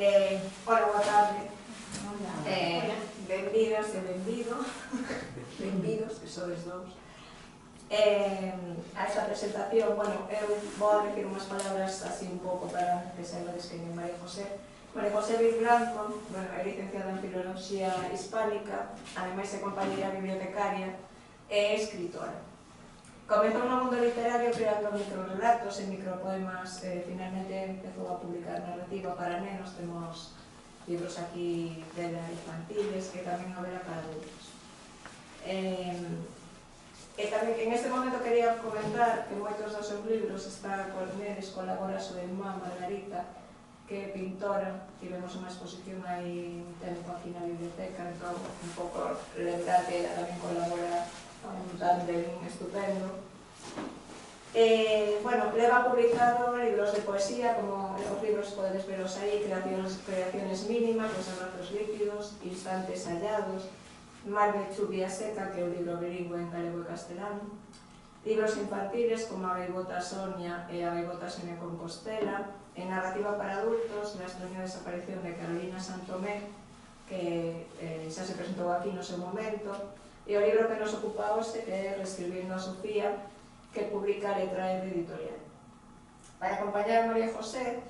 Hola, boa tarde. Benvidas e benvidos, que sodes dous. A esta presentación, bueno, eu vou decir unhas palabras así un pouco para que saibades quen é María José. María José Luis Blanco, bueno, é licenciada en Filoloxía Hispánica, ademais é compañera bibliotecaria e escritora. Comezou no mundo literario creando microrelatos e micropoemas, finalmente empezou a publicar narrativa para nenos, temos libros aquí de infantiles e tamén novela para adultos. E tamén en este momento quería comentar que moitos dos seus libros está con neles, colabora a súa irmá Margarita, que é pintora, tivemos unha exposición aí un tempo aquí na biblioteca, entón un pouco lembrar que ela tamén colabora a un tándem estupendo. Bueno, leva publicado libros de poesía, como os libros podedes veros aí, creaciones mínimas, Los abrazos líquidos, Instantes hallados, Mar de chuvia seca, que é un libro bilingüe en galego e castelano, libros infantiles como A gaivota Sonia e A gaivota Sonia Compostela, en narrativa para adultos, La extraña desaparición de Carolina Santomé, que xa se presentou aquí no seu momento, e o libro que nos ocupa hoxe, que é Reescribindo a Sofía, que publica Letra L Editorial. Para acompañar a María José,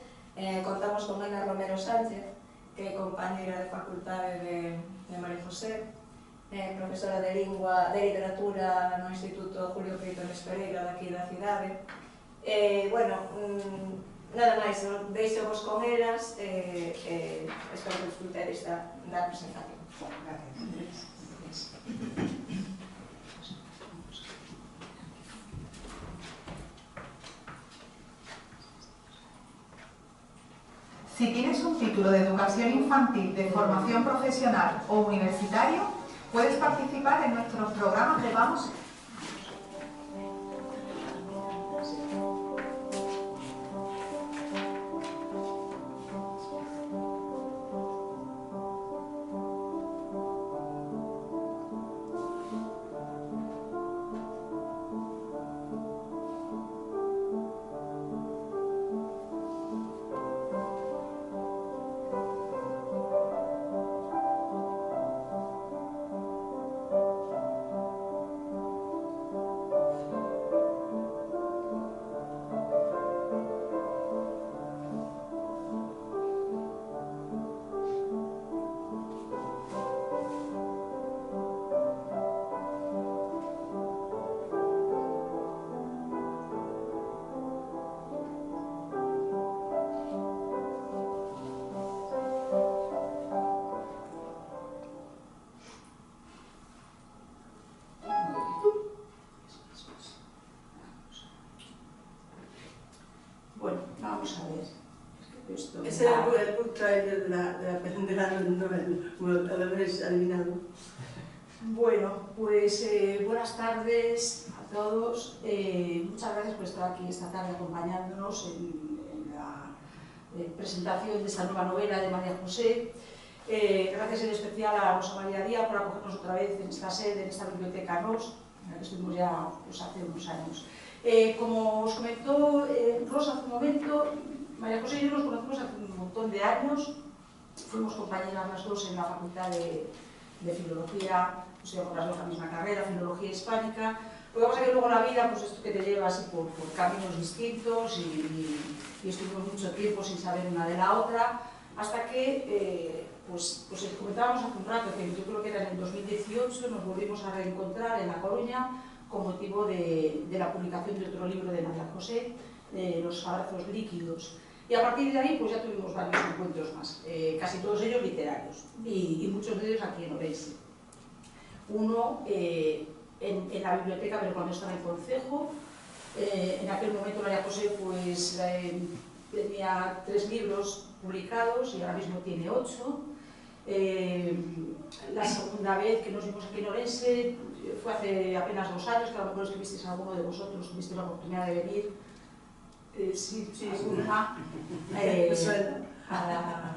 contamos con Ana Romero Sánchez, que é compañera de facultade de María José, profesora de lingua, de literatura no Instituto Julio Peitones Pereira daqui da cidade. Bueno, nada máis, deixo-vos con elas e espero que disfrutedes da presentación. Gracias. Si tienes un título de educación infantil, de formación profesional o universitario, puedes participar en nuestros programas de Vamos. Ese é el book trailer de la novela, lo habréis adivinado. Bueno, pues buenas tardes a todos. Muchas gracias por estar aquí esta tarde acompañándonos en la presentación de esta nueva novela de María José. Gracias en especial a Rosa María Díaz por acogernos otra vez en esta sede, en esta biblioteca NOS, en la que estuvimos ya pues, hace unos años. Como os comentó Rosa hace un momento, María José y yo nos conocemos hace un montón de años, fuimos compañeras las dos en la Facultad de Filología, estudiamos las dos la misma carrera, Filología Hispánica. Lo que pasa es que luego la vida, pues esto que te lleva así por caminos distintos y estuvimos mucho tiempo sin saber una de la otra, hasta que, pues comentábamos hace un rato, que yo creo que era en el 2018, nos volvimos a reencontrar en La Coruña con motivo de la publicación de otro libro de María José, Los abrazos líquidos. Y a partir de ahí pues ya tuvimos varios encuentros más, casi todos ellos literarios, y muchos de ellos aquí en Orense. Uno en la biblioteca, pero cuando estaba en Concejo. En aquel momento María José pues, tenía 3 libros publicados y ahora mismo tiene 8. La segunda vez que nos vimos aquí en Orense fue hace apenas 2 años, que a lo mejor escribisteis a alguno de vosotros, tuvisteis la oportunidad de venir. Sí, una a la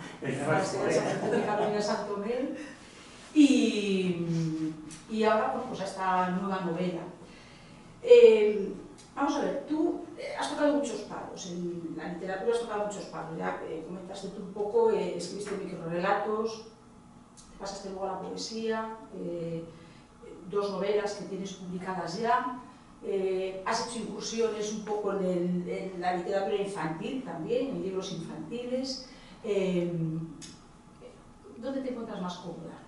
Carolina Santomé y ahora bueno, pues a esta nueva novela. Vamos a ver, tú has tocado muchos palos, en la literatura has tocado muchos palos, ya comentaste tú un poco, escribiste microrelatos, te pasaste luego a la poesía, 2 novelas que tienes publicadas ya, has hecho incursiones un poco en la literatura infantil también, en libros infantiles. ¿Dónde te encuentras más cómoda?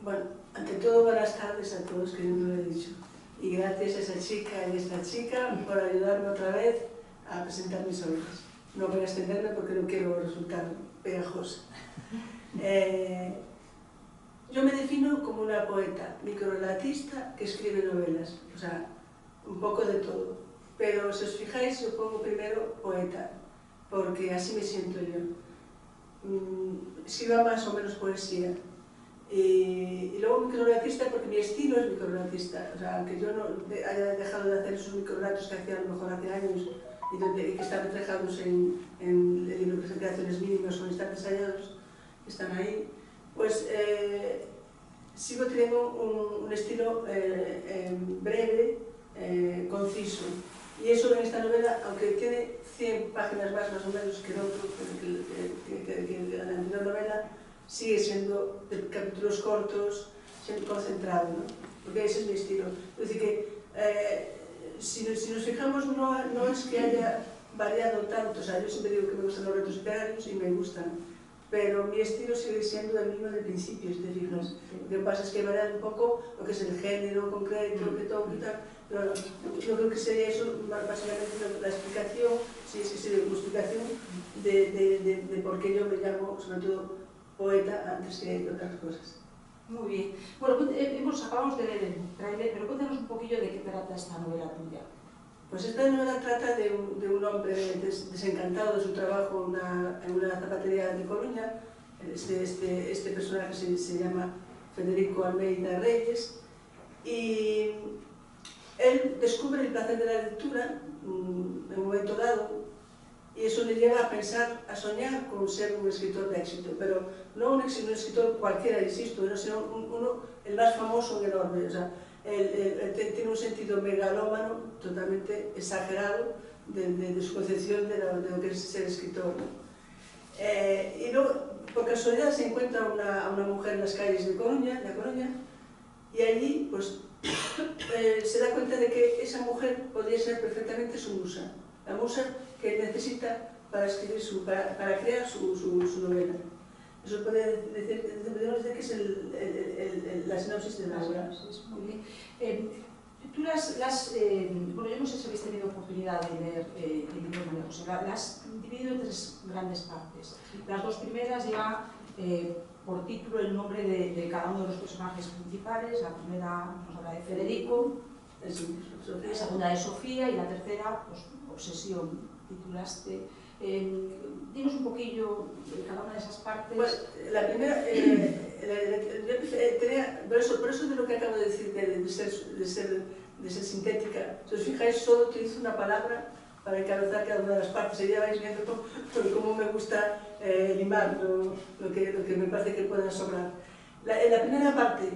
Bueno, ante todo, buenas tardes a todos, que yo no lo he dicho. Y gracias a esa chica y a esta chica por ayudarme otra vez a presentar mis obras. No voy a extenderme porque no quiero resultar pegajosa. Yo me defino como una poeta microrelatista que escribe novelas, o sea, un poco de todo. Pero si os fijáis, yo pongo primero poeta, porque así me siento yo. Escribo más o menos poesía. Y luego microrelatista porque mi estilo es microrelatista, o sea, aunque yo no haya dejado de hacer esos microrelatos que hacía a lo mejor hace años y que están reflejados en el libro de creaciones mínimas o instantes hallados, que están ahí, pues sigo teniendo un estilo breve, conciso. Y eso en esta novela, aunque tiene 100 páginas más o menos que el otro, que la anterior novela, sigue siendo de capítulos cortos, siendo concentrado, ¿no? Porque ese es mi estilo. Es decir, que si nos fijamos, no es que haya variado tanto, o sea, yo siempre digo que me gustan los retos literarios y me gustan, pero mi estilo sigue siendo el mismo del principio, si te fijas. Lo que pasa es que he variado un poco lo que es el género concreto, que toco y tal. Pero yo creo que sería eso, básicamente, la explicación, si es que sería una explicación de por qué yo me llamo, sobre todo, poeta antes que otras cosas. Muy bien. Bueno, acabamos de leer el tráiler, pero cuéntanos un poquillo de qué trata esta novela tuya. Pues esta novela trata de un hombre desencantado de su trabajo en una zapatería de Coruña. Este personaje se llama Federico Almeida Reyes, y él descubre el placer de la lectura en un momento dado, y eso le lleva a pensar, a soñar con ser un escritor de éxito, pero no un escritor cualquiera, insisto, sino el más famoso en el orden. O sea, tiene un sentido megalómano totalmente exagerado de su concepción de lo que es ser escritor, ¿no? Y luego, por casualidad, se encuentra a una mujer en las calles de Coruña, y allí pues, se da cuenta de que esa mujer podría ser perfectamente su musa, la musa que necesita para escribir para crear su novela. Eso podemos decir que es la sinopsis de la obra. Muy bien. Tú bueno, yo no sé si habéis tenido oportunidad de leer el libro de María José, las has dividido en 3 grandes partes. Las 2 primeras llevan por título el nombre de cada uno de los personajes principales. La primera nos habla de Federico, la segunda de Sofía y la tercera, pues, Obsesión, titulaste. Dinos un poquillo de cada una de esas partes. Bueno, la primera, por eso de lo que acabo de decir, de ser sintética, si os fijáis, solo utilizo una palabra para encabezar cada una de las partes, y ya vais viendo cómo me gusta limar lo que me parece que pueda sobrar. En la primera parte,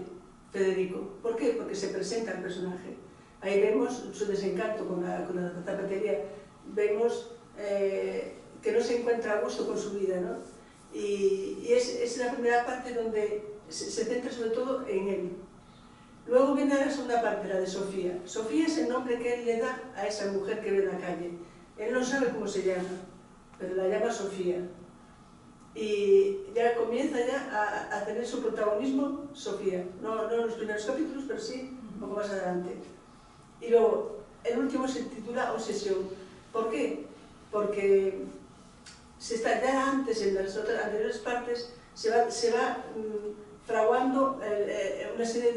Federico, ¿por qué? Porque se presenta el personaje. Ahí vemos su desencanto con la zapatería, vemos que no se encuentra a gusto con su vida, ¿no? Y es la primera parte donde se centra sobre todo en él. Luego viene la segunda parte, la de Sofía. Sofía es el nombre que él le da a esa mujer que ve en la calle. Él no sabe cómo se llama, pero la llama Sofía. Y ya comienza a tener su protagonismo Sofía. No en los primeros capítulos, pero sí un poco más adelante. Y luego, el último se titula Obsesión. ¿Por qué? Porque ya antes, en las otras anteriores partes, se va fraguando una serie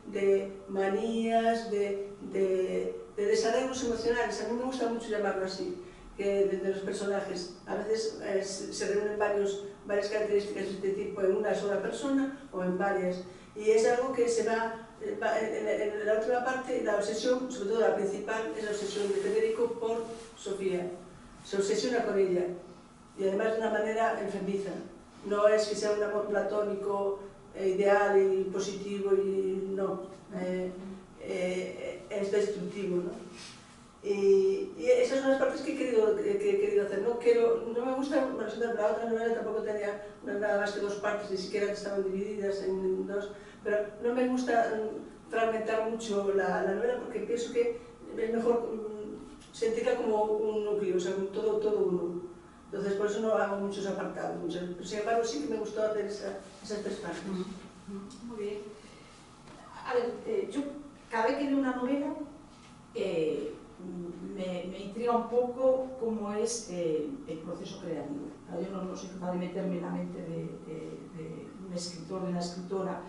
de manías, de desarreglos emocionales. A mí me gusta mucho llamarlo así, de los personajes. A veces se reúnen varias características de este tipo en una sola persona o en varias. Y es algo que se va en la última parte. La obsesión, sobre todo la principal, es la obsesión de Federico por Sofía. Se obsesiona con ella, y además de una manera enfermiza. No es que sea un amor platónico, ideal y positivo, y no. es destructivo, ¿no? Y esas son las partes que he querido hacer. No me gusta, la otra novela tampoco tenía nada más que 2 partes, ni siquiera estaban divididas en 2, pero no me gusta fragmentar mucho la novela porque pienso que es mejor sentirla como un núcleo, o sea, todo uno. Entonces, por eso no hago muchos apartados. Pero, sin embargo, sí que me gustó hacer esas 3 partes. Muy bien. A ver, yo cada vez que leo una novela me intriga un poco cómo es el proceso creativo. Yo no soy capaz de meterme en la mente de un escritor, de una escritora.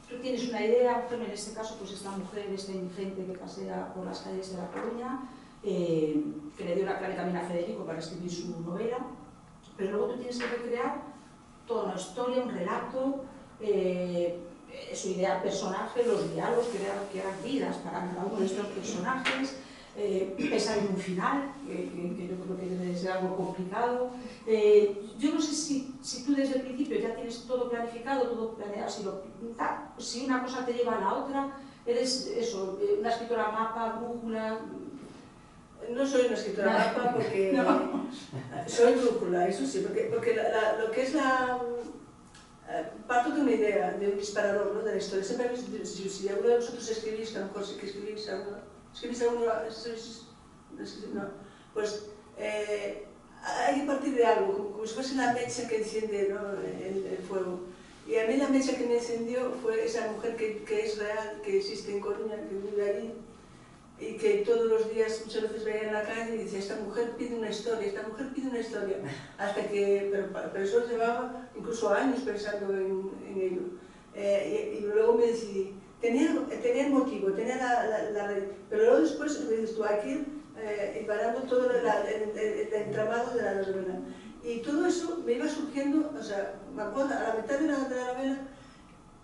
Tú tienes una idea, en este caso, pues esta mujer, esta indigente que pasea por las calles de La Coruña, que le dio la clave también a Federico para escribir su novela, pero luego tú tienes que recrear toda una historia, un relato, su idea, personaje, los diálogos, crear vidas para cada uno de estos personajes, pensar en un final, que yo creo que debe ser algo complicado. Yo no sé si tú desde el principio ya tienes todo planificado, todo planeado, si una cosa te lleva a la otra, eres eso, una escritora mapa, brújula. No soy una escritora mapa porque no. Soy brújula, eso sí, porque lo que es parto de una idea, de un disparador, ¿no? De la historia. Siempre si alguno de vosotros escribís, a lo mejor sí que escribís alguno, no, pues hay que partir de algo, como si fuese la mecha que enciende, ¿no? el fuego. Y a mí la mecha que me encendió fue esa mujer que es real, que existe en Coruña, que vive allí, y que todos los días, muchas veces veía en la calle y decía, esta mujer pide una historia, hasta que, pero eso llevaba incluso años pensando en ello. Y luego me decidí, tenía el motivo, tenía la red, pero luego después me dices tú, hay que ir parando todo el entramado de la novela. Y todo eso me iba surgiendo, o sea, me acuerdo, a la mitad de la novela,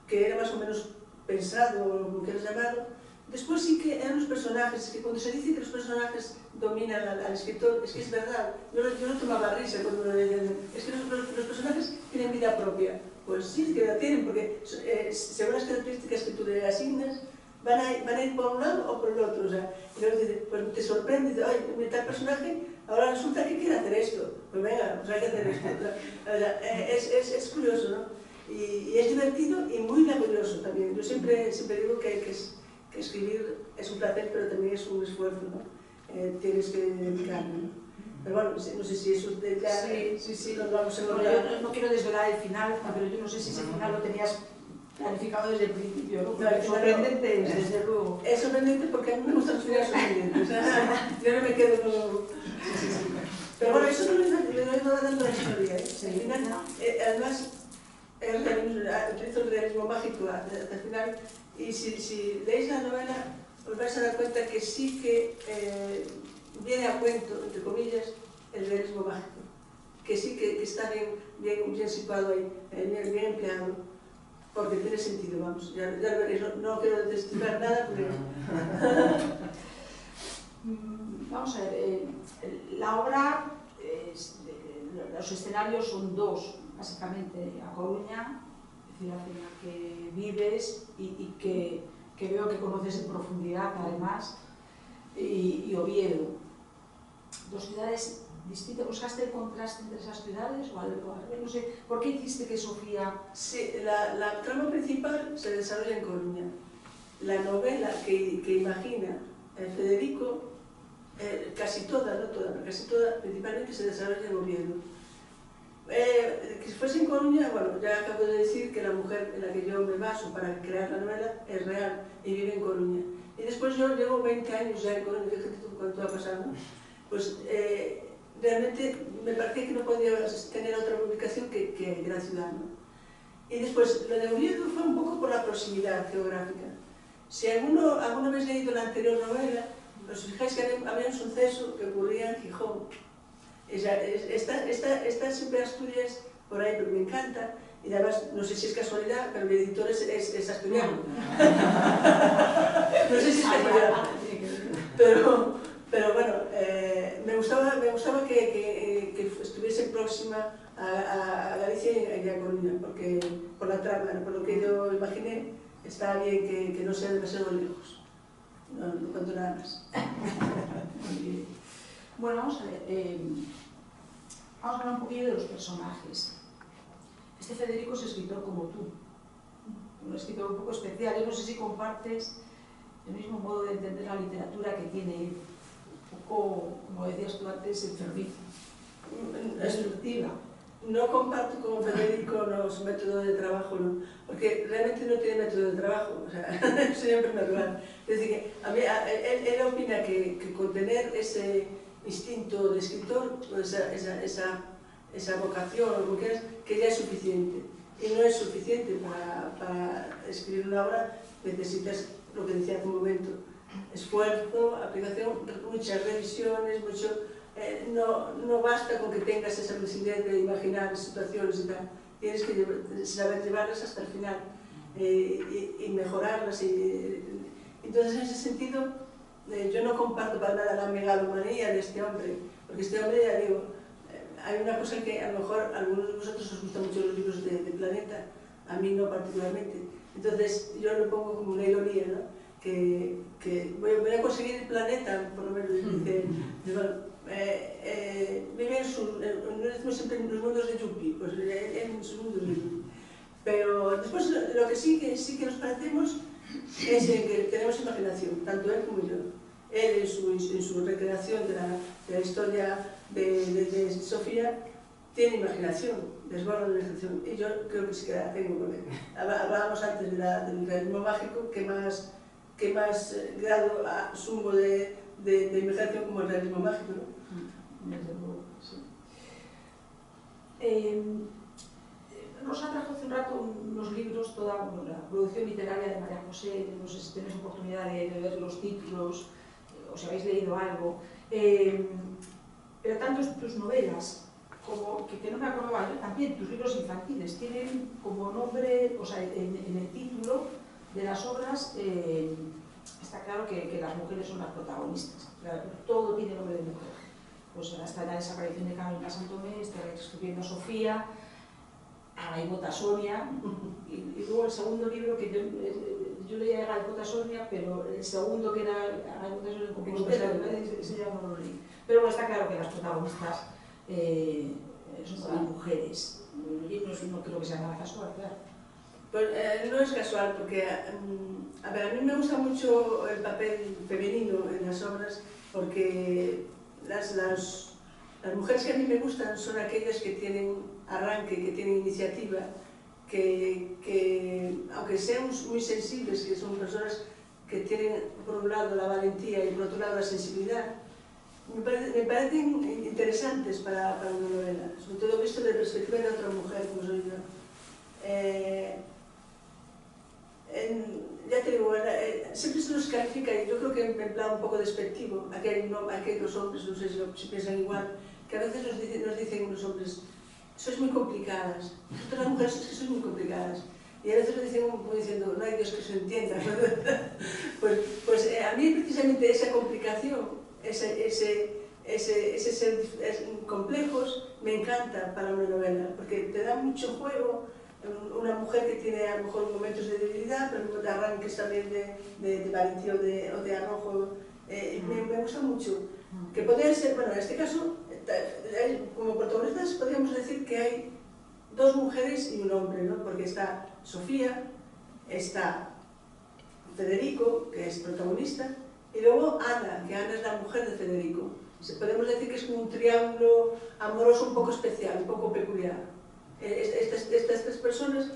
que era más o menos pensado, o como quieras llamarlo, después sí que eran los personajes, que cuando se dice que los personajes dominan al escritor, es que es verdad. Yo no tomaba risa cuando lo decían. Es que los personajes tienen vida propia. Pues sí, que la tienen, porque según las características que tú le asignas, van a ir por un lado o por el otro. O sea, y luego pues te sorprende, dices, ay, tal personaje, ahora resulta que quiere hacer esto. Pues venga, pues hay que hacer esto. O sea, es curioso, ¿no? Y es divertido y muy laborioso también. Yo siempre digo que escribir es un placer, pero también es un esfuerzo, ¿no? Tienes que dedicarle, ¿no? Pero bueno, no sé si eso de ya... Sí. Lo vamos a Yo no quiero desvelar el final, pero yo no sé si ese final lo tenías planificado desde el principio, ¿no? Porque es sorprendente, desde luego. Es sorprendente porque a mí me gustan los finales sorprendentes. O sea, yo no me quedo con... Pero bueno, eso no le doy nada dando la historia, ¿eh? Sí. Al final, además, utilizo el realismo mágico hasta el final. Y si leéis la novela, os vais a dar cuenta que sí que viene a cuento, entre comillas, el realismo mágico. Que sí que está bien situado ahí, bien empleado, porque tiene sentido, vamos. Ya lo veréis, no quiero destripar nada, porque... Vamos a ver, la obra, los escenarios son 2, básicamente, A Coruña, ciudad en la que vives y que veo que conoces en profundidad, además, y Oviedo. 2 ciudades distintas. ¿Buscaste el contraste entre esas ciudades o algo? No sé, ¿por qué hiciste que Sofía...? Sí, la trama principal se desarrolla en Coruña. La novela que imagina Federico, casi toda, no toda, pero casi toda, principalmente se desarrolla en Oviedo. Que fuese en Coruña, bueno, ya acabo de decir que la mujer en la que yo me baso para crear la novela es real y vive en Coruña. Y después yo llevo 20 años ya en Coruña, fíjate tú cuánto ha pasado. Pues realmente me parecía que no podía tener otra ubicación que la ciudad, ¿no? Y después, lo de Oviedo fue un poco por la proximidad geográfica. Si alguna vez leído la anterior novela, os fijáis que había un suceso que ocurría en Gijón. Está siempre Asturias por ahí, porque me encanta, y además, no sé si es casualidad, pero mi editor es asturiano. No sé si es casualidad. Pero bueno, me gustaba que estuviese próxima a Galicia y a Coruña, porque por la trama, por lo que yo imaginé, está bien que no sea demasiado lejos. No cuento nada más. Bueno, vamos a ver. Vamos a hablar un poquillo de los personajes. Este Federico es escritor como tú, un escritor un poco especial. Yo no sé si compartes el mismo modo de entender la literatura que tiene él, un poco, como decías tú antes, enfermiza, destructiva. No comparto con Federico los métodos de trabajo, ¿no? Porque realmente no tiene método de trabajo, o sea, eso ya en primer lugar. Es decir, que él opina que con tener ese instinto de escritor, esa vocación, o lo que quieras, que ya es suficiente. Y no es suficiente para escribir una obra, necesitas lo que decía hace un momento, esfuerzo, aplicación, muchas revisiones, no basta con que tengas esa posibilidad de imaginar situaciones y tal, tienes que saber llevarlas hasta el final y mejorarlas. Entonces, en ese sentido, yo no comparto para nada la megalomanía de este hombre, porque este hombre, ya digo, hay una cosa que a lo mejor a algunos de vosotros os gustan mucho los libros de Planeta, a mí no particularmente. Entonces, yo lo pongo como una ironía, ¿no? Que voy a conseguir el planeta, por lo menos, dice, vive en los mundos de Yuppie, pues en sus mundos de Yuppie. Pero después lo que sí que nos parecemos es que tenemos imaginación, tanto él como yo. Él en su recreación de la historia de Sofía tiene imaginación, desborda la imaginación, y yo creo que sí que la tengo, porque hablábamos antes del realismo mágico, que más grado asumo de imaginación como el realismo mágico, ¿no? Sí. Rosa trajo hace un rato unos libros, toda la producción literaria de María José, no sé si tenéis oportunidad de ver los títulos, o si habéis leído algo, pero tanto tus novelas, como que no me acordaba yo, también tus libros infantiles, tienen como nombre, o sea, en el título de las obras, está claro que las mujeres son las protagonistas, claro, todo tiene nombre de mujer. Pues hasta la desaparición de Carolina Santomé, está escribiendo Sofía, Gaivota Sonia, y luego el segundo libro que yo leía Gaivota Sonia, pero el segundo que era Gaivota Sonia como ese ya no lo leí. Pero bueno, está claro que las protagonistas son las mujeres. No creo que sea nada casual, claro. Pues no es casual, porque a mí me gusta mucho el papel femenino en las obras, porque las mujeres que a mí me gustan son aquellas que tienen arranque, que tienen iniciativa, que aunque sean muy sensibles, que son personas que tienen por un lado la valentía y por otro lado la sensibilidad, me parecen interesantes para una novela, sobre todo visto desde la perspectiva de otra mujer, como soy yo. Ya te digo, siempre se nos califica, y yo creo que en plan un poco despectivo, aquellos hombres, no sé si piensan igual, que a veces nos dicen los hombres, sois muy complicadas, vosotras las mujeres es que sois muy complicadas, y a veces nos dicen como diciendo, no hay Dios que se entienda. pues a mí precisamente esa complicación, ese ser complejos, me encanta para una novela, porque te da mucho juego. Una mujer que tiene a lo mejor momentos de debilidad, pero de arranques también de valentía o de arrojo, me gusta mucho. Que podría ser, bueno, en este caso, como protagonistas podríamos decir que hay dos mujeres y un hombre, ¿no? Porque está Sofía, está Federico, que es protagonista, y luego Ana, que Ana es la mujer de Federico. Podemos decir que es como un triángulo amoroso un poco especial, un poco peculiar. Estas tres personas,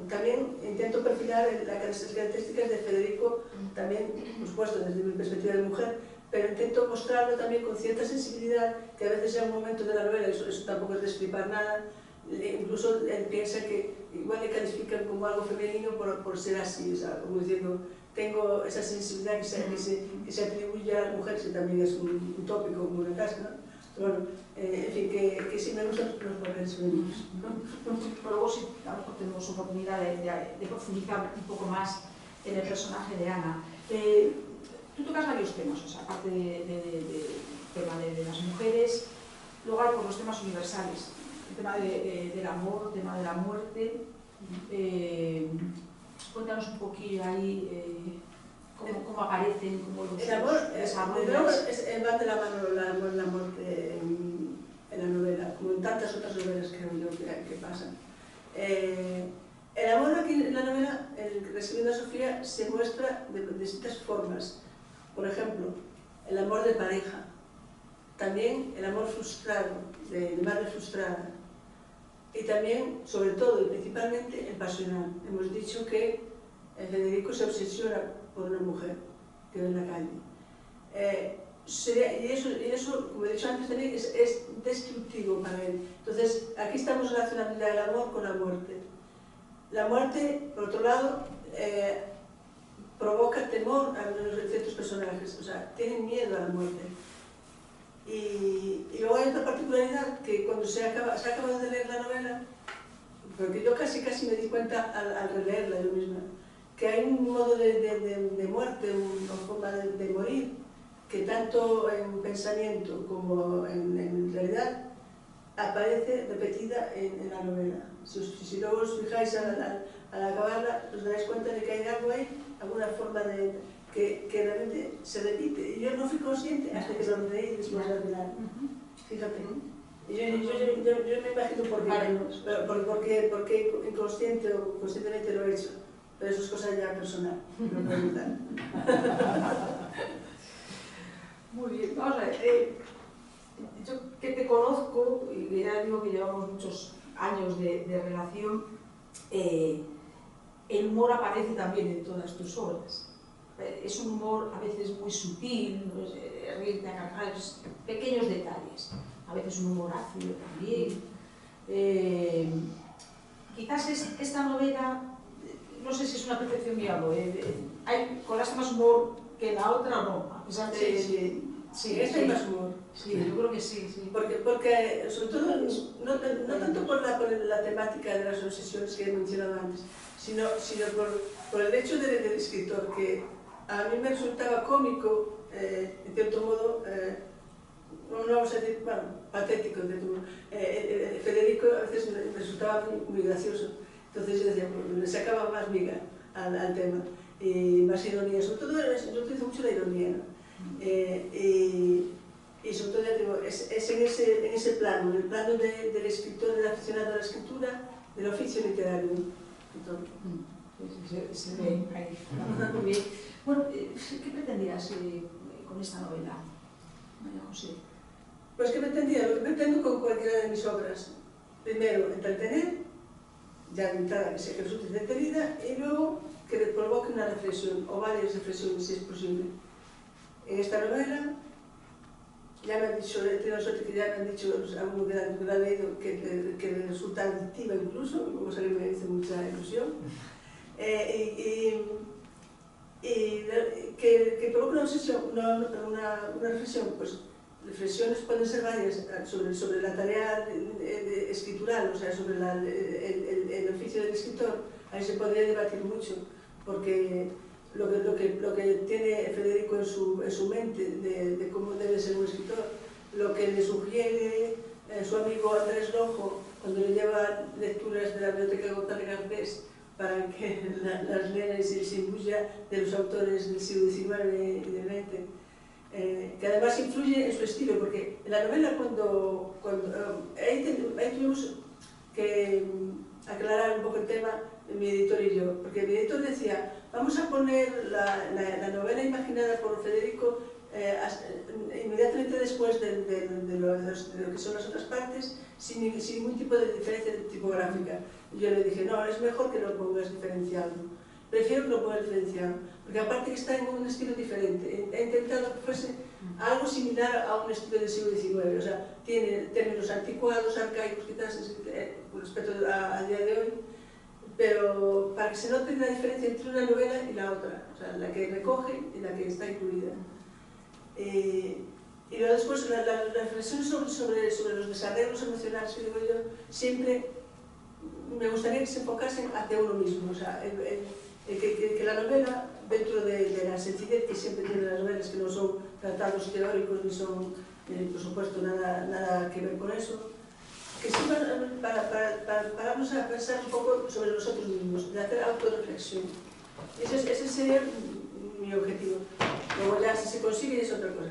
también intento perfilar las características de Federico, también, por supuesto, desde mi perspectiva de mujer, pero intento mostrarlo también con cierta sensibilidad, que a veces sea un momento de la novela, eso tampoco es desflipar nada, incluso él piensa que igual le califican como algo femenino por ser así, o sea, como diciendo, tengo esa sensibilidad que se atribuye a las mujeres, que también es un tópico, como una casa, ¿no? Bueno, en fin, que sí me gustan los papeles femeninos. Pero luego sí, a lo mejor tenemos oportunidad de profundizar un poco más en el personaje de Ana. Tú tocas varios temas, o sea, aparte del tema de las mujeres, luego hay por los temas universales, el tema del amor, el tema de la muerte, Cuéntanos un poquillo ahí cómo aparecen, cómo los El amor, desarrollas. va de la mano el amor y la muerte en la novela, como en tantas otras novelas creo yo que pasan. El amor aquí en la novela, en Reescribiendo a Sofía, se muestra de distintas formas. Por ejemplo, el amor de pareja, también el amor frustrado, de madre frustrada, y también, sobre todo y principalmente, el pasional. Hemos dicho que Federico se obsesiona por una mujer que ve en la calle. Y eso, como he dicho antes también, es destructivo para él. Entonces, aquí estamos relacionando ya el amor con la muerte. La muerte, por otro lado, provoca temor a los ciertos personajes, o sea, tienen miedo a la muerte. Y luego hay otra particularidad, que cuando se ha acabado de leer la novela, porque yo casi me di cuenta al releerla yo misma, que hay un modo de muerte, una forma de morir, que tanto en pensamiento como en realidad aparece repetida en la novela. Si luego os fijáis al acabarla, os daréis cuenta de que hay algo ahí, alguna forma que realmente se repite. Y yo no fui consciente hasta que lo leí después al final. Fíjate. Yo me imagino por qué inconsciente o conscientemente lo he hecho. Pero eso es cosa ya personal, no puedo evitar. Muy bien, vamos a ver. Yo que te conozco, y ya digo que llevamos muchos años de relación, el humor aparece también en todas tus obras. Es un humor a veces muy sutil, reírte a carcajadas, pequeños detalles. A veces un humor ácido también. Quizás esta novela, no sé si es una percepción mía o colaste más humor que la otra o no, a pesar de... Sí, esta hay más humor. Sí, yo creo que sí. Porque sobre todo, no tanto por la temática de las obsesiones que he mencionado antes, sino por el hecho del escritor, que a mí me resultaba cómico, en cierto modo, no vamos a decir, bueno, patético, Federico a veces me resultaba muy gracioso, entonces yo decía, le sacaba más miga al tema, y más ironía, sobre todo yo utilizo mucho la ironía, ¿no? Y sobre todo, ya digo, es en ese plano, en el plano del escritor, del aficionado a la escritura, del oficio literario. Se ve ahí. Muy bien. Bueno, ¿qué pretendías con esta novela, María José? Pues ¿qué pretendía? Lo que pretendo con cualquiera de mis obras. Primero, entretener, ya de entrada que resulte entretenida, y luego que provoque una reflexión, o varias reflexiones, si es posible. En esta novela, ya me han dicho, he tenido suerte que ya me han dicho algunos que lo han leído que le resulta adictiva incluso, como que me hizo mucha ilusión, y que provoca una obsesión, una reflexión, pues reflexiones pueden ser varias sobre la tarea escritural, o sea, sobre el oficio del escritor. Ahí se podría debatir mucho, porque lo que tiene Federico en su mente de cómo debe ser un escritor, lo que le sugiere su amigo Andrés Rojo cuando le lleva lecturas de la Biblioteca González Garcés para que las lea y se imbuya de los autores del siglo XIX y del XX, que además influye en su estilo, porque en la novela ahí tuvimos que aclarar un poco el tema, mi editor y yo, porque mi editor decía, vamos a poner la novela imaginada por Federico inmediatamente después de lo que son las otras partes, sin ningún tipo de diferencia tipográfica. Y yo le dije, no, es mejor que lo pongas diferenciado. Prefiero que lo pongas diferenciado, porque aparte que está en un estilo diferente. He intentado que fuese algo similar a un estilo del siglo XIX, o sea, tiene términos anticuados, arcaicos, quizás respecto a día de hoy, pero para que se note la diferencia entre una novela y la otra, o sea, la que recoge y la que está incluida. Y luego después, las reflexiones sobre los desarreglos emocionales que digo yo, siempre me gustaría que se enfocasen hacia uno mismo, o sea, que la novela, dentro de la sencillez que siempre tienen las novelas, que no son tratados teóricos ni son, por supuesto, nada que ver con eso, que sirvan para pararnos a pensar un poco sobre nosotros mismos, de hacer autorreflexión. Ese sería mi objetivo. Luego ya si se consigue es otra cosa.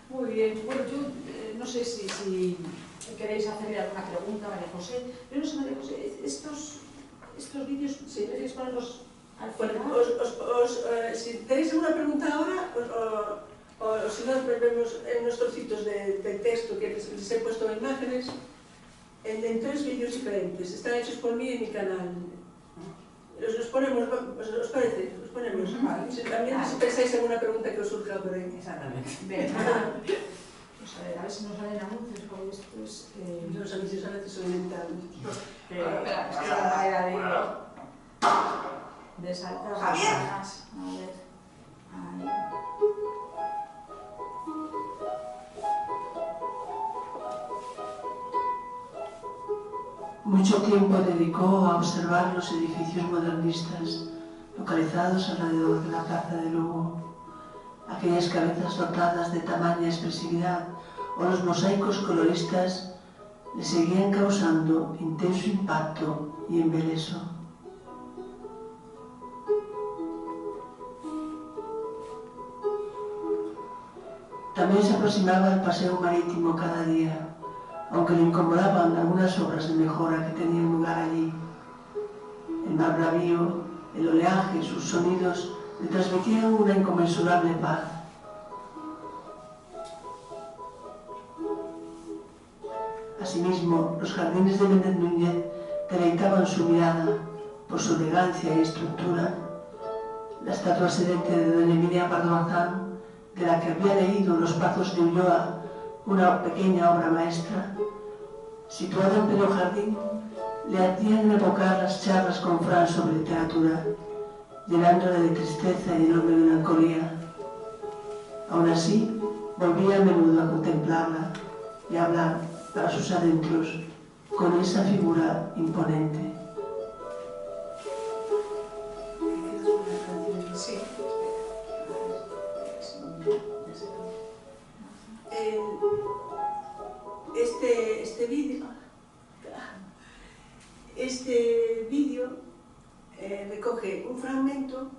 Muy bien. Bueno, yo no sé si queréis hacerle alguna pregunta a María José. Yo no sé, María José, estos vídeos, si queréis ponerlos al final. Bueno, si tenéis alguna pregunta ahora, o si no, vemos en unos trocitos de texto que les he puesto imágenes en 3 vídeos diferentes. Están hechos por mí en mi canal. Los ponemos, ¿os parece? Los ponemos. También si pensáis en alguna pregunta que os surja por ahí. Exactamente. Venga. Pues a ver si nos salen anuncios, porque esto es... Los anuncios a veces son inventables. Espera, es que la manera de saltar las ganas. A ver. Ahí. Mucho tiempo dedicó a observar los edificios modernistas localizados alrededor de la Plaza de Lugo, aquellas cabezas dotadas de tamaña expresividad o los mosaicos coloristas le seguían causando intenso impacto y embeleso. También se aproximaba al paseo marítimo cada día, aunque le incomodaban algunas obras de mejora que tenían lugar allí. El mar bravío, el oleaje, sus sonidos le transmitían una inconmensurable paz. Asimismo, los jardines de Méndez Núñez deleitaban su mirada por su elegancia y estructura. La estatua sedente de doña Emilia Pardo Bazán, de la que había leído Los Pazos de Ulloa, una pequeña obra maestra, situada en pleno jardín, le hacían evocar las charlas con Fran sobre literatura, llenándole de tristeza y enorme melancolía. Aún así, volvía a menudo a contemplarla y a hablar para sus adentros con esa figura imponente. Sí. Este vídeo recoge un fragmento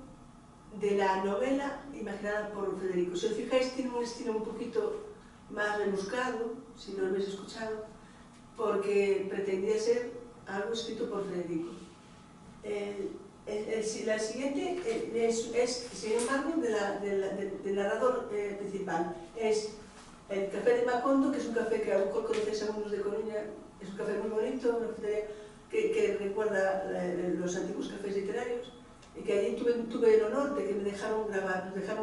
de la novela imaginada por Federico. Si os fijáis, tiene un estilo un poquito más rebuscado, si no lo habéis escuchado, porque pretendía ser algo escrito por Federico. La siguiente es sin embargo, del narrador principal. Es el Café de Macondo, que es un café que a lo mejor conocéis algunos de Coruña. Es un café muy bonito, una cafetería que recuerda los antiguos cafés literarios, y que allí tuve el honor de que nos dejaron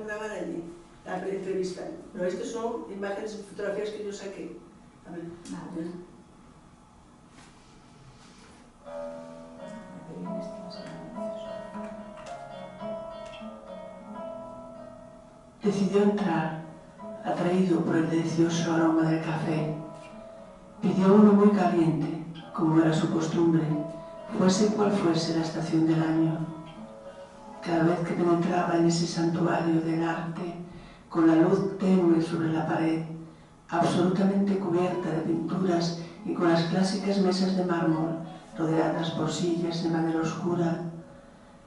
grabar allí la entrevista. Pero estas son imágenes y fotografías que yo saqué. A ver. Decidió entrar, atraído por el delicioso aroma del café. Pidió uno muy caliente, como era su costumbre, fuese cual fuese la estación del año. Cada vez que penetraba en ese santuario del arte, con la luz tenue sobre la pared, absolutamente cubierta de pinturas y con las clásicas mesas de mármol rodeadas por sillas de madera oscura,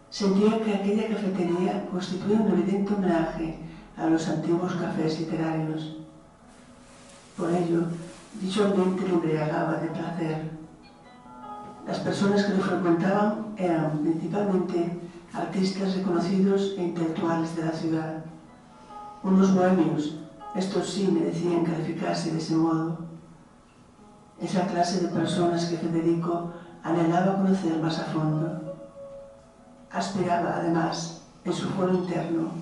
sentía que aquella cafetería constituía un evidente homenaje a los antiguos cafés literarios. Por ello, dicho ambiente le embriagaba de placer. Las personas que lo frecuentaban eran principalmente artistas reconocidos e intelectuales de la ciudad. Unos bohemios, estos sí merecían calificarse de ese modo. Esa clase de personas que Federico anhelaba conocer más a fondo. Aspiraba, además, en su foro interno,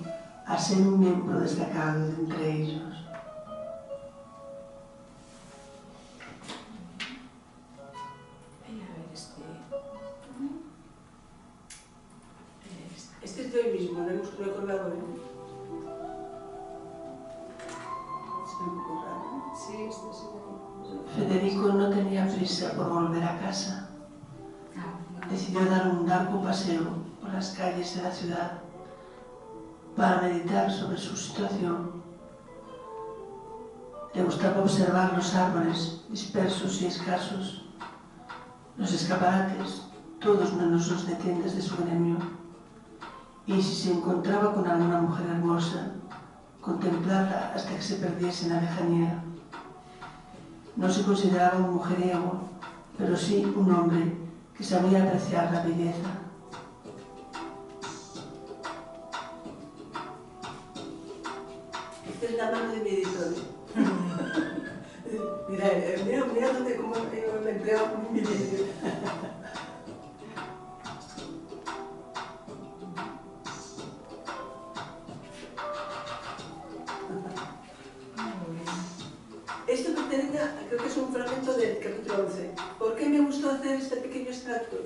a ser un miembro destacado de entre ellos. Este es de hoy mismo, lo hemos colgado hoy. Es un poco raro. Sí, este es Federico no tenía prisa por volver a casa. Decidió dar un largo paseo por las calles de la ciudad para meditar sobre su situación. Le gustaba observar los árboles dispersos y escasos, los escaparates, todos menos los de tiendas de su gremio. Y si se encontraba con alguna mujer hermosa, contemplarla hasta que se perdiese en la lejanía. No se consideraba un mujeriego, pero sí un hombre que sabía apreciar la belleza. Esta es la mano de mi editorio. mira dónde como me empleo mi vídeo. Esto pertenece, creo que es un fragmento del capítulo 11. ¿Por qué me gustó hacer este pequeño extracto?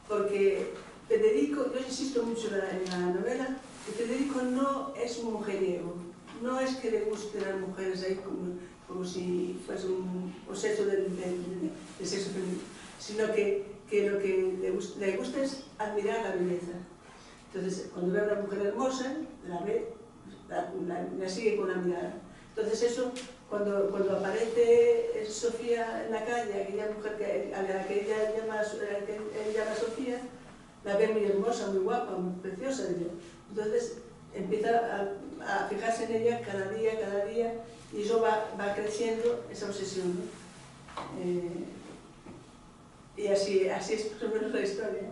Porque Federico, yo insisto mucho en la novela, que Federico no es un mujeriego, no es que le gusten las mujeres ahí como si fuese un obseso del sexo femenino, sino que lo que le gusta es admirar la belleza. Entonces, cuando ve a una mujer hermosa, la ve, la sigue con la mirada. Entonces eso, cuando aparece Sofía en la calle, aquella mujer a la que él llama Sofía, la ve muy hermosa, muy guapa, muy preciosa. Entonces empieza a fijarse en ella cada día, y eso va creciendo, esa obsesión, ¿no? Y así es más o menos la historia.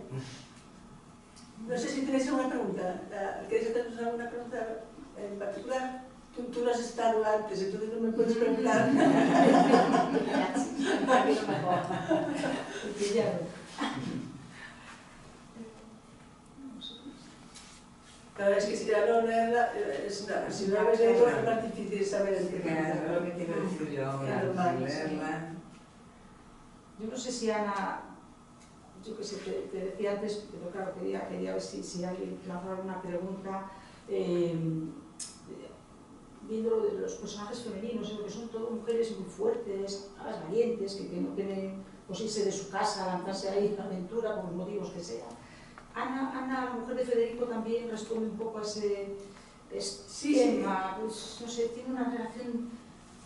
No sé si tenéis alguna pregunta. ¿Queréis hacernos alguna pregunta en particular? Tú no has estado antes, entonces no me puedes preguntar. Claro, es que si ya no leerla, si no habéis leído es más difícil saber el que Claro, lo que te iba a decir yo ahora, normal, leerla. Yo no sé si Ana, yo que sé, te decía antes, pero claro, quería ver si alguien lanzaba alguna pregunta. Viendo lo de los personajes femeninos, que son todas mujeres muy fuertes, valientes, que no tienen pues, irse de su casa, lanzarse ahí en la aventura por los motivos que sean. Ana, la mujer de Federico, también responde un poco a ese tema, pues, no sé, tiene una relación...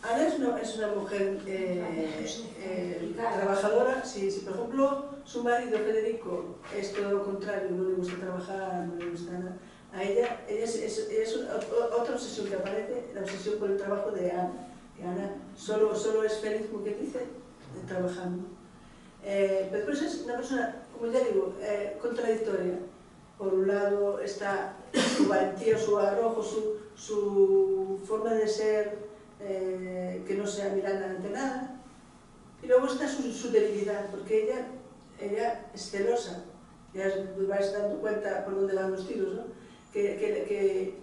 Ana es una mujer trabajadora. Si por ejemplo su marido Federico es todo lo contrario, no le gusta trabajar, no le gusta nada, a ella es otra obsesión que aparece, la obsesión por el trabajo de Ana, que Ana solo es feliz, como que dice, trabajando. Pero después es una persona, como ya digo, contradictoria. Por un lado está su valentía, su arrojo, su forma de ser, que no sea mirar ante nada, y luego está su debilidad, porque ella es celosa. Ya os vais dando cuenta por dónde van los tiros, ¿no? Que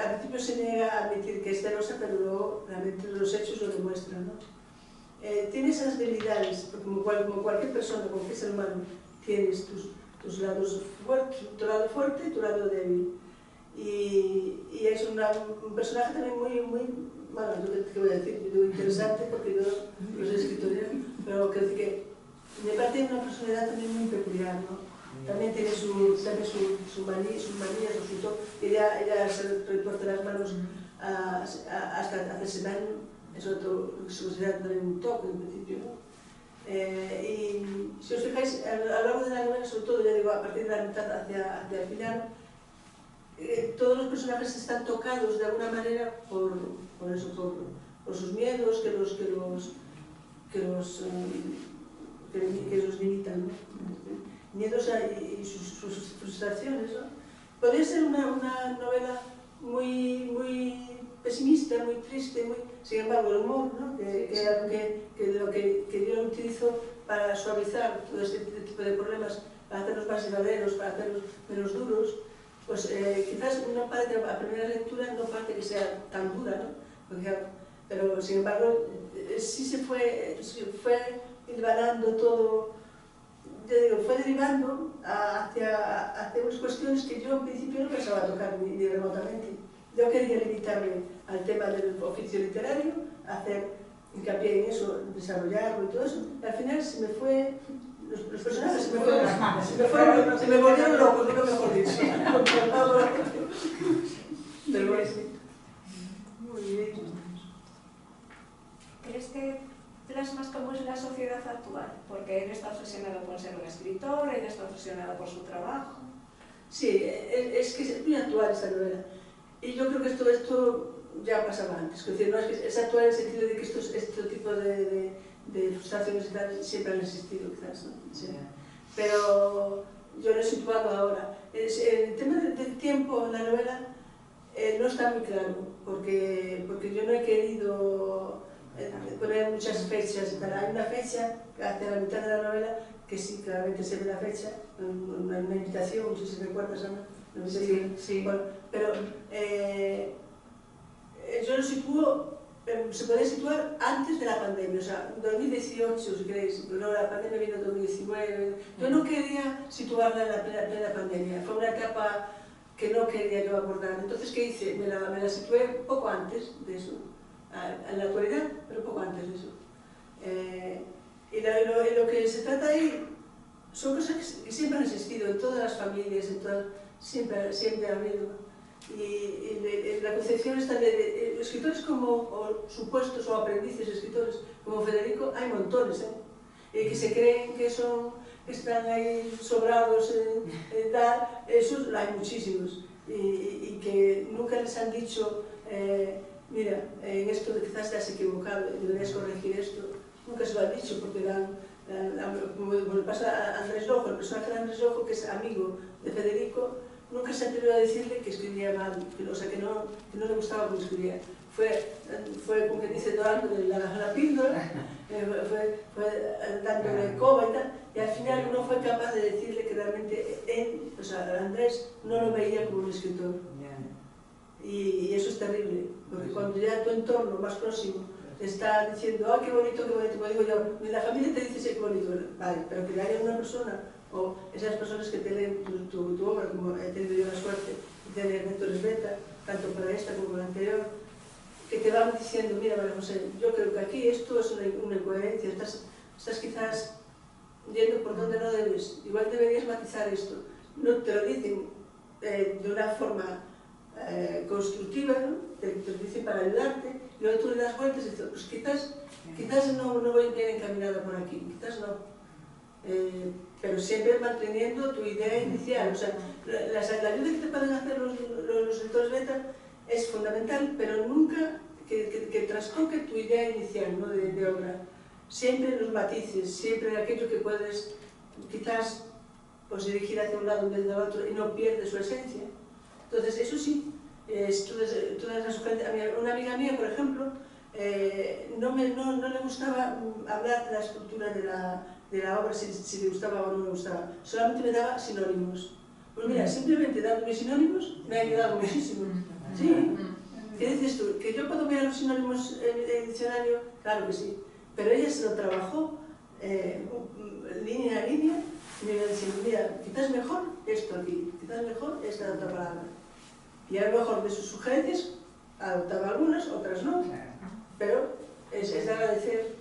al principio se niega a admitir que es celosa, pero luego realmente los hechos lo demuestran, ¿no? Tiene esas debilidades, porque como cualquier persona, como cualquier ser humano, tienes tus lados fuertes, tu lado fuerte y tu lado débil. Y es un personaje también muy, bueno, ¿qué voy a decir? Yo digo interesante porque yo no soy escritora, pero creo que me parece una personalidad también muy peculiar, ¿no? También tiene sus manías, su toque. Ella se reporta las manos hasta hacerse daño, es otro que se considera también un toque en principio, ¿no? Y si os fijáis, a lo largo de la novela, sobre todo, ya digo, a partir de la mitad hacia el final, todos los personajes están tocados de alguna manera por sus miedos que los limitan, ¿no? Miedos y sus frustraciones, ¿no? Podría ser una novela muy pesimista, muy triste, sin embargo el humor, ¿no? que es algo que yo utilizo para suavizar todo este tipo de problemas, para hacerlos más llevaderos, para hacerlos menos duros, pues quizás no parece, a primera lectura no parece que sea tan dura, ¿no? Pero sin embargo sí se fue hilvanando todo, yo digo, fue derivando hacia unas cuestiones que yo en principio no pensaba tocar ni remotamente. Yo quería limitarme al tema del oficio literario, hacer hincapié en eso, desarrollarlo y todo eso. Al final se me fue, los personajes se me volvieron locos, no mejor dicho. Pero bueno, muy bien. premiada por su trabajo. Sí, es que es muy actual esta novela. Y yo creo que esto ya pasaba antes. Es decir, no es que es actual en el sentido de que este tipo de frustraciones y tal siempre han existido, quizás, ¿no? Sí. Pero yo lo he situado ahora. El tema del tiempo en la novela no está muy claro, porque yo no he querido poner muchas fechas y tal. Hay una fecha hacia la mitad de la novela que sí, claramente se ve la fecha, una invitación, no sé si recuerdas, Ana, una invitación. Sí. Bueno, pero yo lo sitúo, se puede situar antes de la pandemia, o sea, 2018, si queréis, pero la pandemia vino en 2019. Yo no quería situarla en la plena pandemia, fue una etapa que no quería yo abordar. Entonces, ¿qué hice? Me la situé poco antes de eso, en la actualidad, pero poco antes de eso. Y lo que se trata ahí son cosas que siempre han existido en todas las familias, siempre ha habido. Y la concepción está de escritores o supuestos o aprendices escritores como Federico, hay montones, que se creen que están ahí sobrados en tal, esos hay muchísimos, y que nunca les han dicho, mira, en esto quizás te has equivocado, deberías corregir esto. Nunca se lo han dicho, porque como le pasa a Andrés Rojo, el personaje de Andrés Rojo, que es amigo de Federico, nunca se atrevió a decirle que escribía mal, o sea, que no le gustaba cómo escribía. Fue como que dice, dándole la píldora, fue dándole coba y tal, y al final no fue capaz de decirle que realmente él, o sea, Andrés, no lo veía como un escritor. Y eso es terrible, porque cuando ya tu entorno más próximo te está diciendo, ¡ay, qué bonito, como digo yo! La familia te dice, sí, qué bonito, vale, pero que haya una persona, o esas personas que te leen tu obra, como he tenido yo la suerte de leer Lectores Beta, tanto para esta como para la anterior, que te van diciendo, mira, María José, yo creo que aquí esto es una incoherencia, estás quizás yendo por donde no debes, igual deberías matizar esto. No te lo dicen de una forma constructiva, ¿no? Te lo dicen para ayudarte, y luego tú le das vueltas y dices, pues quizás no voy bien encaminada por aquí, quizás no. Pero siempre manteniendo tu idea inicial. O sea, la ayuda que te pueden hacer los lectores beta es fundamental, pero nunca que trastoque tu idea inicial, ¿no? de obra. Siempre los matices, siempre aquello que puedes quizás pues, dirigir hacia un lado en vez de otro y no pierdes su esencia. Entonces, eso sí, todas las sugerencias. Una amiga mía, por ejemplo, no le gustaba hablar de la estructura de la obra, si le gustaba o no le gustaba. Solamente me daba sinónimos. Pues mira, simplemente dándome sinónimos me ha ayudado muchísimo. ¿Sí? ¿Qué dices tú? ¿Que yo puedo mirar los sinónimos en el diccionario? Claro que sí. Pero ella se lo trabajó línea a línea y me iba diciendo, mira, quizás mejor esto aquí, quizás mejor esta otra palabra. Y a lo mejor de sus sugerencias adoptaba algunas, otras no. Pero es de agradecer.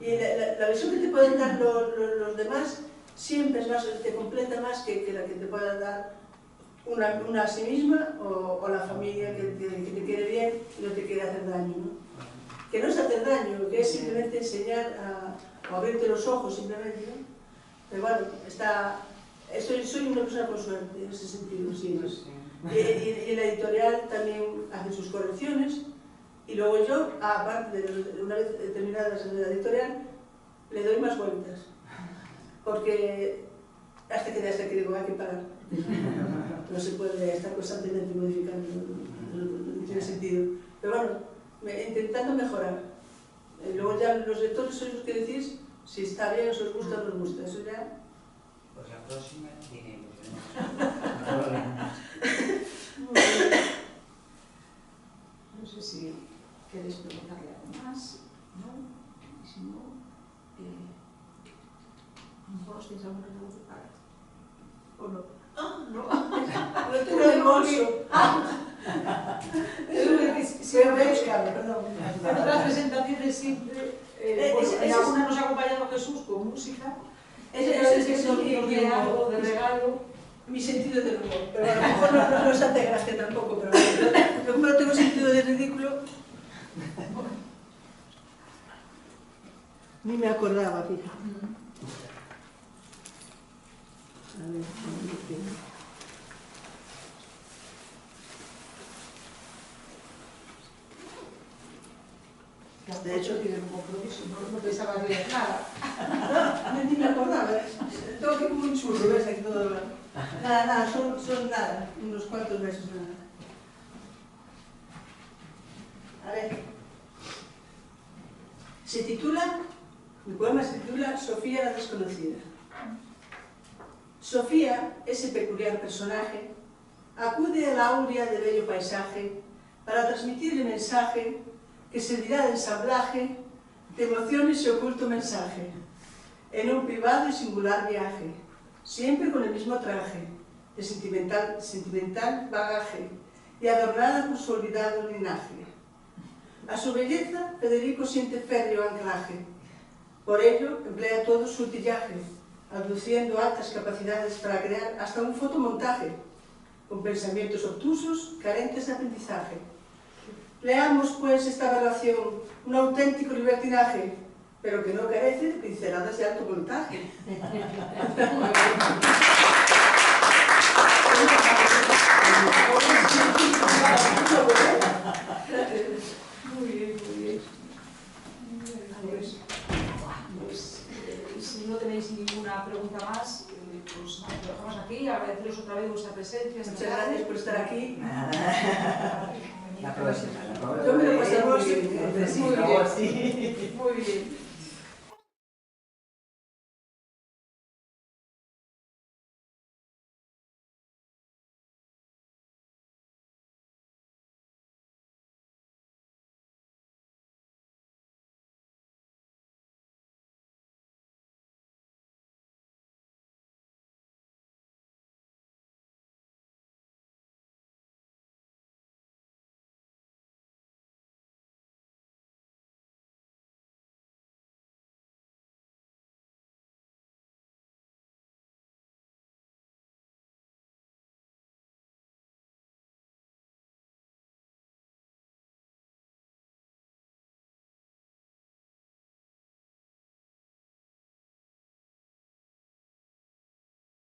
Y la visión que te pueden dar los demás siempre es más, te completa más que la que te pueda dar una a sí misma o la familia que te quiere bien y no te quiere hacer daño, ¿no? Que no es hacer daño, que es simplemente enseñar o abrirte los ojos simplemente, ¿no? Pero bueno, soy una persona con suerte en ese sentido, sí, ¿no? Y la editorial también hace sus correcciones. Y luego yo, aparte de una vez terminadas en la editorial, le doy más vueltas. Porque hasta que digo, hay que parar. No se puede estar constantemente modificando, no tiene sentido. Pero bueno, intentando mejorar. Luego ya los lectores sois los que decís si está bien, si os gusta o no os gusta. Eso ya... Pues la próxima tiene ilusión. No sé si queréis preguntarle algo más, ¿no? Y si no, a lo mejor os tenéis alguna pregunta. ¿O no? Ah, no. Lo tengo en el bolso. Perdón. En otras presentaciones siempre, en alguna nos ha acompañado Jesús con música. Ese nos dio algo de regalo. Mi sentido del humor, pero a lo mejor no nos hace gracia tampoco, pero como no tengo sentido de ridículo, ni me acordaba, fija. A ver. De hecho, tiene un compromiso, no pensaba leer nada. ni me acordaba. Tengo aquí como un churro, ¿ves? Aquí todo. Nada, son nada, unos cuantos versos nada. A ver. Mi poema se titula Sofía la desconocida. Sofía, ese peculiar personaje, acude a la aurea de bello paisaje para transmitir el mensaje que servirá de ensamblaje de emociones y oculto mensaje, en un privado y singular viaje, siempre con el mismo traje, de sentimental bagaje, y adornada por su olvidado linaje. A su belleza, Federico siente férreo anclaje, por ello emplea todo su utillaje, aduciendo altas capacidades para crear hasta un fotomontaje, con pensamientos obtusos, carentes de aprendizaje. Leamos, pues, esta aberración, un auténtico libertinaje, pero que no carece de pinceladas de alto voltaje. Muy bien, muy bien. Si no tenéis ninguna pregunta más, pues nada, lo dejamos aquí. Agradeceros otra vez vuestra presencia. Muchas gracias por estar aquí. La próxima. Yo me lo pasé muy bien. Entonces, sí, luego sí. Muy bien.